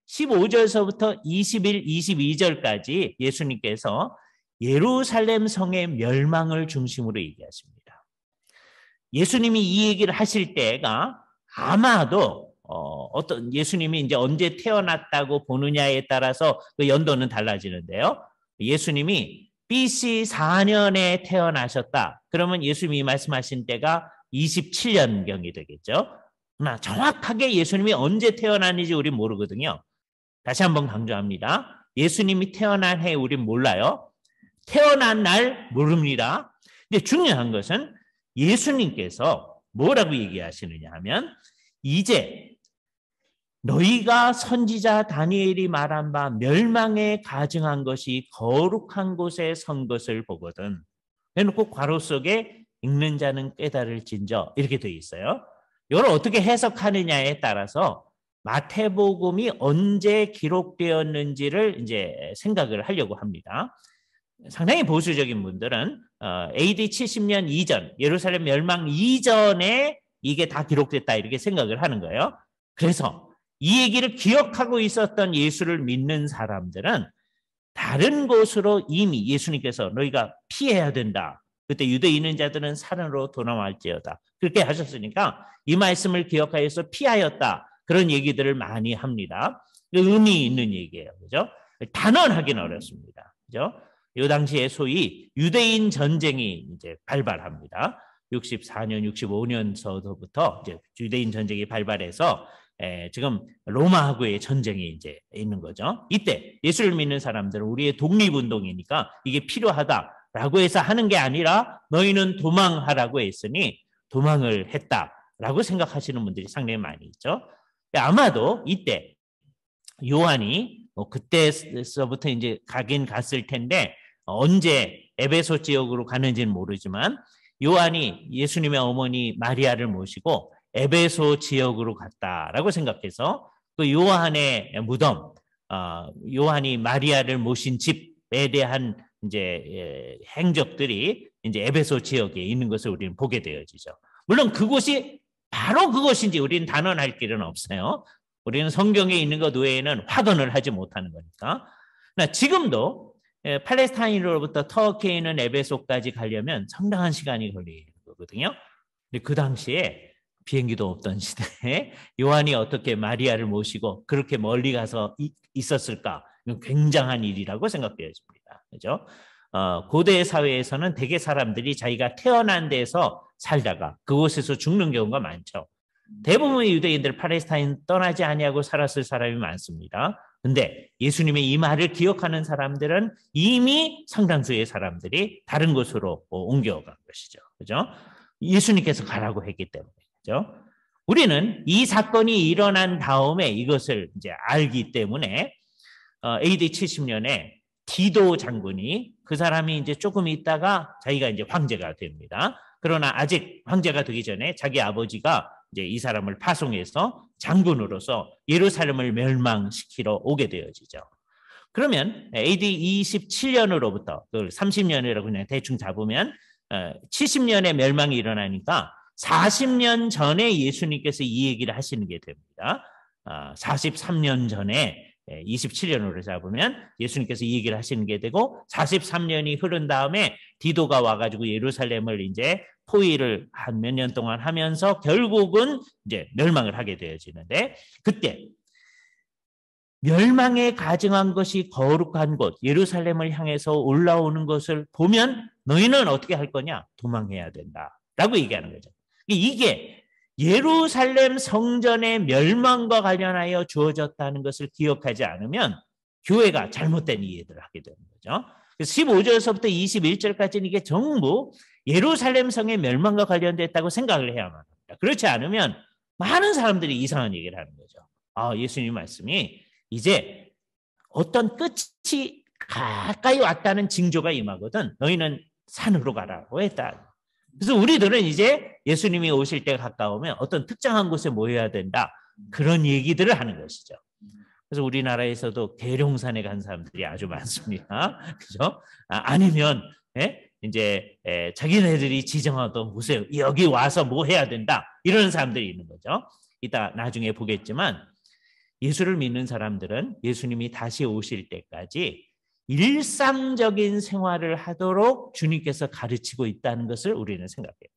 15절서부터 21, 22절까지 예수님께서 예루살렘 성의 멸망을 중심으로 얘기하십니다. 예수님이 이 얘기를 하실 때가 아마도 어떤 예수님이 이제 언제 태어났다고 보느냐에 따라서 그 연도는 달라지는데요. 예수님이 BC 4년에 태어나셨다. 그러면 예수님이 말씀하신 때가 27년경이 되겠죠. 그러나 정확하게 예수님이 언제 태어났는지 우린 모르거든요. 다시 한번 강조합니다. 예수님이 태어난 해 우린 몰라요. 태어난 날 모릅니다. 근데 중요한 것은 예수님께서 뭐라고 얘기하시느냐 하면 이제 너희가 선지자 다니엘이 말한 바 멸망에 가증한 것이 거룩한 곳에 선 것을 보거든. 해놓고 괄호 속에 읽는 자는 깨달을진저 이렇게 되어 있어요. 이걸 어떻게 해석하느냐에 따라서 마태복음이 언제 기록되었는지를 이제 생각을 하려고 합니다. 상당히 보수적인 분들은 AD 70년 이전, 예루살렘 멸망 이전에 이게 다 기록됐다 이렇게 생각을 하는 거예요. 그래서 이 얘기를 기억하고 있었던 예수를 믿는 사람들은 다른 곳으로 이미 예수님께서 너희가 피해야 된다. 그때 유대에 있는 자들은 산으로 도망할지어다. 그렇게 하셨으니까 이 말씀을 기억하여서 피하였다. 그런 얘기들을 많이 합니다. 의미 있는 얘기예요. 그죠? 단언하기는 어렵습니다. 그죠? 이 당시에 소위 유대인 전쟁이 이제 발발합니다. 64년, 65년서부터 이제 유대인 전쟁이 발발해서 지금 로마하고의 전쟁이 이제 있는 거죠. 이때 예수를 믿는 사람들은 우리의 독립운동이니까 이게 필요하다라고 해서 하는 게 아니라 너희는 도망하라고 했으니 도망을 했다라고 생각하시는 분들이 상당히 많이 있죠. 아마도 이때 요한이 그때서부터 이제 가긴 갔을 텐데 언제 에베소 지역으로 가는지는 모르지만 요한이 예수님의 어머니 마리아를 모시고 에베소 지역으로 갔다라고 생각해서 그 요한의 무덤, 요한이 마리아를 모신 집에 대한 이제 행적들이 이제 에베소 지역에 있는 것을 우리는 보게 되어지죠. 물론 그곳이 바로 그것인지 우리는 단언할 길은 없어요. 우리는 성경에 있는 것 외에는 확언을 하지 못하는 거니까. 지금도 팔레스타인으로부터 터키에 있는 에베소까지 가려면 상당한 시간이 걸리는 거거든요. 근데 그 당시에 비행기도 없던 시대에 요한이 어떻게 마리아를 모시고 그렇게 멀리 가서 있었을까? 이건 굉장한 일이라고 생각되어집니다. 그죠? 고대 사회에서는 대개 사람들이 자기가 태어난 데서 살다가 그곳에서 죽는 경우가 많죠. 대부분의 유대인들 팔레스타인 떠나지 아니하고 살았을 사람이 많습니다. 근데 예수님의 이 말을 기억하는 사람들은 이미 상당수의 사람들이 다른 곳으로 옮겨간 것이죠. 그죠? 예수님께서 가라고 했기 때문에. 그죠? 우리는 이 사건이 일어난 다음에 이것을 이제 알기 때문에 AD 70년에 디도 장군이 그 사람이 이제 조금 있다가 자기가 이제 황제가 됩니다. 그러나 아직 황제가 되기 전에 자기 아버지가 이제 이 사람을 파송해서 장군으로서 예루살렘을 멸망시키러 오게 되어지죠. 그러면 AD 27년으로부터 30년이라고 그냥 대충 잡으면 70년에 멸망이 일어나니까 40년 전에 예수님께서 이 얘기를 하시는 게 됩니다. 43년 전에 27년으로 잡으면 예수님께서 이 얘기를 하시는 게 되고 43년이 흐른 다음에 디도가 와가지고 예루살렘을 이제 포위를 한 몇 년 동안 하면서 결국은 이제 멸망을 하게 되어지는데 그때 멸망에 가증한 것이 거룩한 곳 예루살렘을 향해서 올라오는 것을 보면 너희는 어떻게 할 거냐? 도망해야 된다라고 얘기하는 거죠. 이게 예루살렘 성전의 멸망과 관련하여 주어졌다는 것을 기억하지 않으면 교회가 잘못된 이해들을 하게 되는 거죠. 15절서부터 21절까지는 이게 전부 예루살렘 성의 멸망과 관련됐다고 생각을 해야만 합니다. 그렇지 않으면 많은 사람들이 이상한 얘기를 하는 거죠. 예수님 말씀이 이제 어떤 끝이 가까이 왔다는 징조가 임하거든. 너희는 산으로 가라고 했다. 그래서 우리들은 이제 예수님이 오실 때가 가까우면 어떤 특정한 곳에 모여야 된다. 그런 얘기들을 하는 것이죠. 그래서 우리나라에서도 계룡산에 간 사람들이 아주 많습니다. 그죠? 아니면 이제 자기네들이 지정하던 곳에 여기 와서 뭐 해야 된다. 이런 사람들이 있는 거죠. 이따 나중에 보겠지만 예수를 믿는 사람들은 예수님이 다시 오실 때까지 일상적인 생활을 하도록 주님께서 가르치고 있다는 것을 우리는 생각해야 돼요.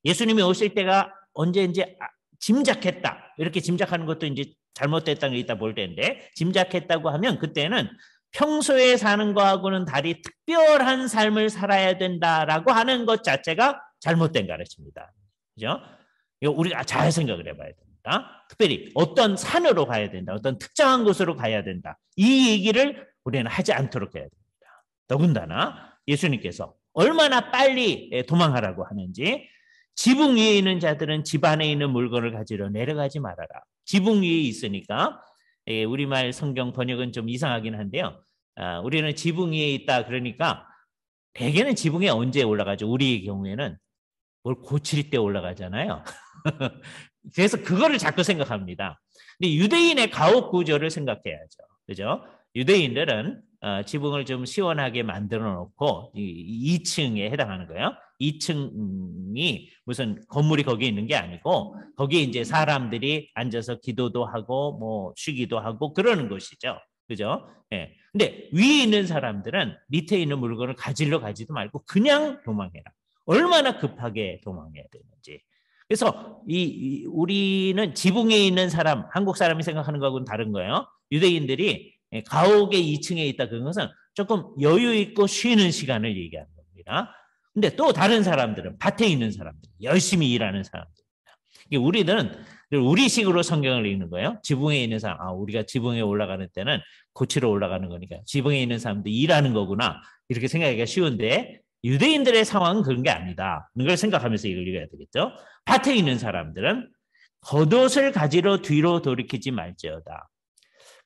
예수님이 오실 때가 언제인지 짐작했다. 이렇게 짐작하는 것도 이제 잘못됐다는 게 있다 볼 텐데, 짐작했다고 하면 그때는 평소에 사는 거하고는 달리 특별한 삶을 살아야 된다라고 하는 것 자체가 잘못된 가르침입니다. 그죠? 이거 우리가 잘 생각을 해봐야 됩니다. 특별히 어떤 산으로 가야 된다, 어떤 특정한 곳으로 가야 된다, 이 얘기를 우리는 하지 않도록 해야 됩니다. 더군다나 예수님께서 얼마나 빨리 도망하라고 하는지, 지붕 위에 있는 자들은 집 안에 있는 물건을 가지러 내려가지 말아라. 지붕 위에 있으니까 우리말 성경 번역은 좀 이상하긴 한데요. 우리는 지붕 위에 있다 그러니까 대개는 지붕에 언제 올라가죠? 우리의 경우에는 뭘 고칠 때 올라가잖아요. 그래서 그거를 자꾸 생각합니다. 근데 유대인의 가옥 구조를 생각해야죠. 그죠? 유대인들은 지붕을 좀 시원하게 만들어 놓고 2층에 해당하는 거예요. 2층이 무슨 건물이 거기 있는 게 아니고 거기에 이제 사람들이 앉아서 기도도 하고 뭐 쉬기도 하고 그러는 곳이죠. 그죠? 예. 근데 위에 있는 사람들은 밑에 있는 물건을 가지러 가지도 말고 그냥 도망해라. 얼마나 급하게 도망해야 되는지. 그래서 우리는 지붕에 있는 사람, 한국 사람이 생각하는 거하고는 다른 거예요. 유대인들이 가옥의 2층에 있다 그런 것은 조금 여유 있고 쉬는 시간을 얘기하는 겁니다. 근데 또 다른 사람들은 밭에 있는 사람들, 열심히 일하는 사람들입니다. 우리는 우리식으로 성경을 읽는 거예요. 지붕에 있는 사람, 우리가 지붕에 올라가는 때는 고치러 올라가는 거니까 지붕에 있는 사람도 일하는 거구나 이렇게 생각하기가 쉬운데 유대인들의 상황은 그런 게 아니다. 이걸 생각하면서 이걸 읽어야 되겠죠. 밭에 있는 사람들은 겉옷을 가지러 뒤로 돌이키지 말지어다.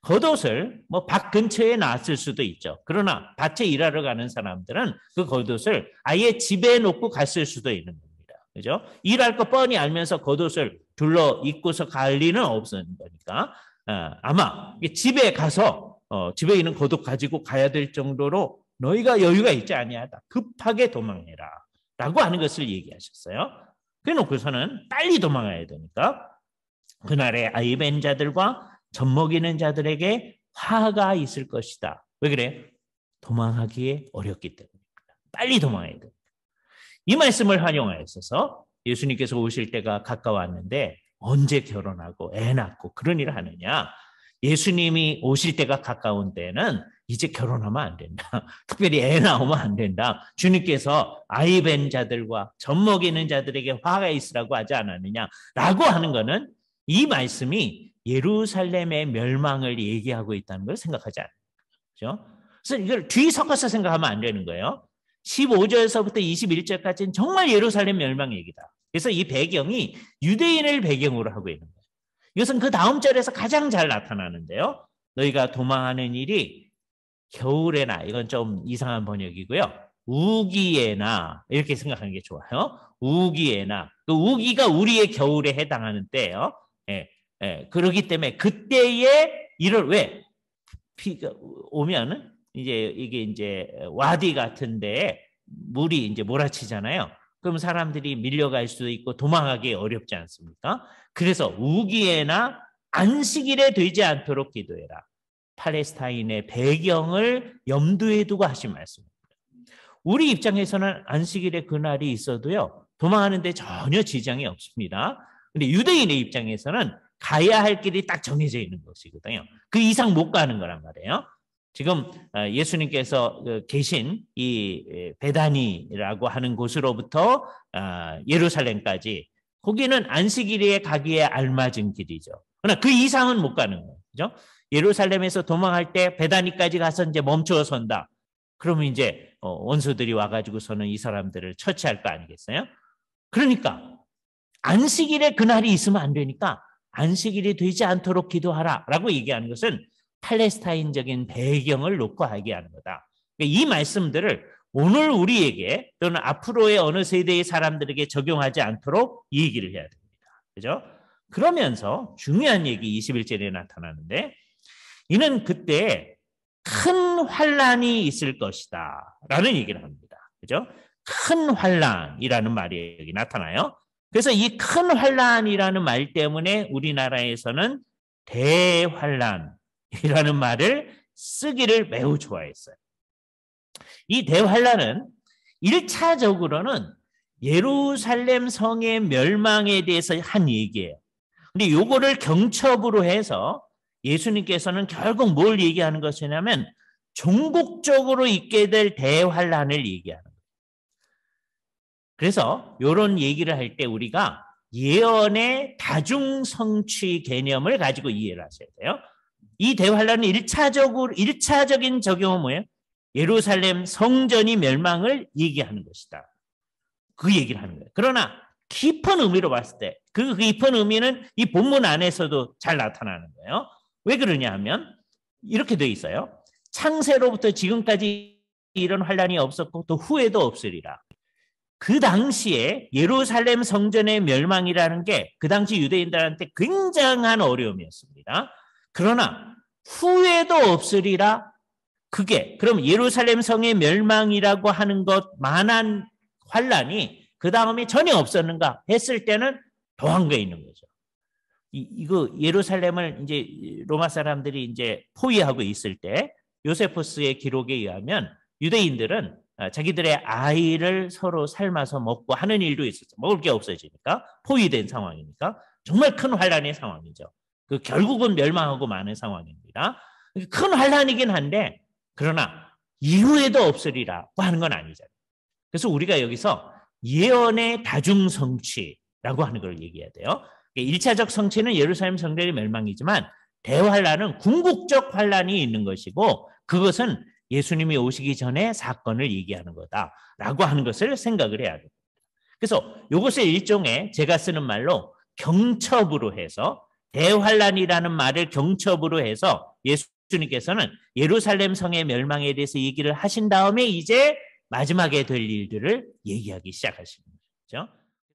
겉옷을 뭐 밭 근처에 놨을 수도 있죠. 그러나 밭에 일하러 가는 사람들은 그 겉옷을 아예 집에 놓고 갔을 수도 있는 겁니다. 그죠? 일할 거 뻔히 알면서 겉옷을 둘러 입고서 갈 리는 없는 거니까 아마 집에 가서 집에 있는 겉옷 가지고 가야 될 정도로 너희가 여유가 있지 아니하다. 급하게 도망해라. 라고 하는 것을 얘기하셨어요. 그래놓고서는 빨리 도망가야 되니까 그날의 아이벤 자들과 젖먹이는 자들에게 화가 있을 것이다. 왜 그래? 도망하기에 어렵기 때문입니다. 빨리 도망해야 됩니다. 이 말씀을 활용하여서 예수님께서 오실 때가 가까웠는데 언제 결혼하고 애 낳고 그런 일을 하느냐? 예수님이 오실 때가 가까운 때는 이제 결혼하면 안 된다. 특별히 애 낳으면 안 된다. 주님께서 아이벤 자들과 젖먹이는 자들에게 화가 있으라고 하지 않았느냐라고 하는 것은 이 말씀이 예루살렘의 멸망을 얘기하고 있다는 걸 생각하지 않아요. 그렇죠? 그래서 이걸 뒤섞어서 생각하면 안 되는 거예요. 15절에서부터 21절까지는 정말 예루살렘 멸망 얘기다. 그래서 이 배경이 유대인을 배경으로 하고 있는 거예요. 이것은 그 다음 절에서 가장 잘 나타나는데요. 너희가 도망하는 일이 겨울에나, 이건 좀 이상한 번역이고요. 우기에나, 이렇게 생각하는 게 좋아요. 우기에나. 그 우기가 우리의 겨울에 해당하는 때예요. 그렇기 때문에 그때에 일을 왜 비가 오면은 이게 이제 와디 같은데 물이 이제 몰아치잖아요. 그럼 사람들이 밀려갈 수도 있고 도망하기 어렵지 않습니까? 그래서 우기에나 안식일에 되지 않도록 기도해라. 팔레스타인의 배경을 염두에 두고 하신 말씀입니다. 우리 입장에서는 안식일에 그날이 있어도요, 도망하는데 전혀 지장이 없습니다. 근데 유대인의 입장에서는 가야 할 길이 딱 정해져 있는 것이거든요. 그 이상 못 가는 거란 말이에요. 지금 예수님께서 계신 이 베다니라고 하는 곳으로부터 예루살렘까지, 거기는 안식일에 가기에 알맞은 길이죠. 그러나 그 이상은 못 가는 거예요. 그죠? 예루살렘에서 도망할 때 베다니까지 가서 이제 멈추어 선다. 그러면 이제 원수들이 와가지고서는 이 사람들을 처치할 거 아니겠어요? 그러니까 안식일에 그날이 있으면 안 되니까 안식일이 되지 않도록 기도하라라고 얘기하는 것은 팔레스타인적인 배경을 놓고 얘기하는 거다. 이 말씀들을 오늘 우리에게 또는 앞으로의 어느 세대의 사람들에게 적용하지 않도록 이 얘기를 해야 됩니다. 그죠? 그러면서 중요한 얘기 21절에 나타나는데, 이는 그때 큰 환란이 있을 것이다 라는 얘기를 합니다. 그죠? 큰 환란이라는 말이 여기 나타나요. 그래서 이 큰 환란이라는 말 때문에 우리나라에서는 대환란이라는 말을 쓰기를 매우 좋아했어요. 이 대환란은 1차적으로는 예루살렘 성의 멸망에 대해서 한 얘기예요. 근데 요거를 경첩으로 해서 예수님께서는 결국 뭘 얘기하는 것이냐면 종국적으로 있게 될 대환란을 얘기하는 거예요. 그래서 이런 얘기를 할 때 우리가 예언의 다중성취 개념을 가지고 이해를 하셔야 돼요. 이 대환란은 1차적인 적용은 뭐예요? 예루살렘 성전이 멸망을 얘기하는 것이다. 그 얘기를 하는 거예요. 그러나 깊은 의미로 봤을 때 그 깊은 의미는 이 본문 안에서도 잘 나타나는 거예요. 왜 그러냐 하면 이렇게 돼 있어요. 창세로부터 지금까지 이런 환란이 없었고 또 후에도 없으리라. 그 당시에 예루살렘 성전의 멸망이라는 게 그 당시 유대인들한테 굉장한 어려움이었습니다. 그러나 후에도 없으리라. 그게 그럼 예루살렘 성의 멸망이라고 하는 것만한 환란이 그 다음에 전혀 없었는가 했을 때는 더한 게 있는 거죠. 이거 예루살렘을 이제 로마 사람들이 이제 포위하고 있을 때 요세푸스의 기록에 의하면 유대인들은 자기들의 아이를 서로 삶아서 먹고 하는 일도 있었죠. 먹을 게 없어지니까 포위된 상황이니까 정말 큰 환란의 상황이죠. 그 결국은 멸망하고 마는 상황입니다. 큰 환란이긴 한데 그러나 이후에도 없으리라고 하는 건 아니잖아요. 그래서 우리가 여기서 예언의 다중성취라고 하는 걸 얘기해야 돼요. 1차적 성취는 예루살렘 성전의 멸망이지만 대환란은 궁극적 환란이 있는 것이고 그것은 예수님이 오시기 전에 사건을 얘기하는 거다라고 하는 것을 생각을 해야 됩니다. 그래서 이것을 일종의 제가 쓰는 말로 경첩으로 해서 대환란이라는 말을 경첩으로 해서 예수님께서는 예루살렘 성의 멸망에 대해서 얘기를 하신 다음에 이제 마지막에 될 일들을 얘기하기 시작하시는 거죠.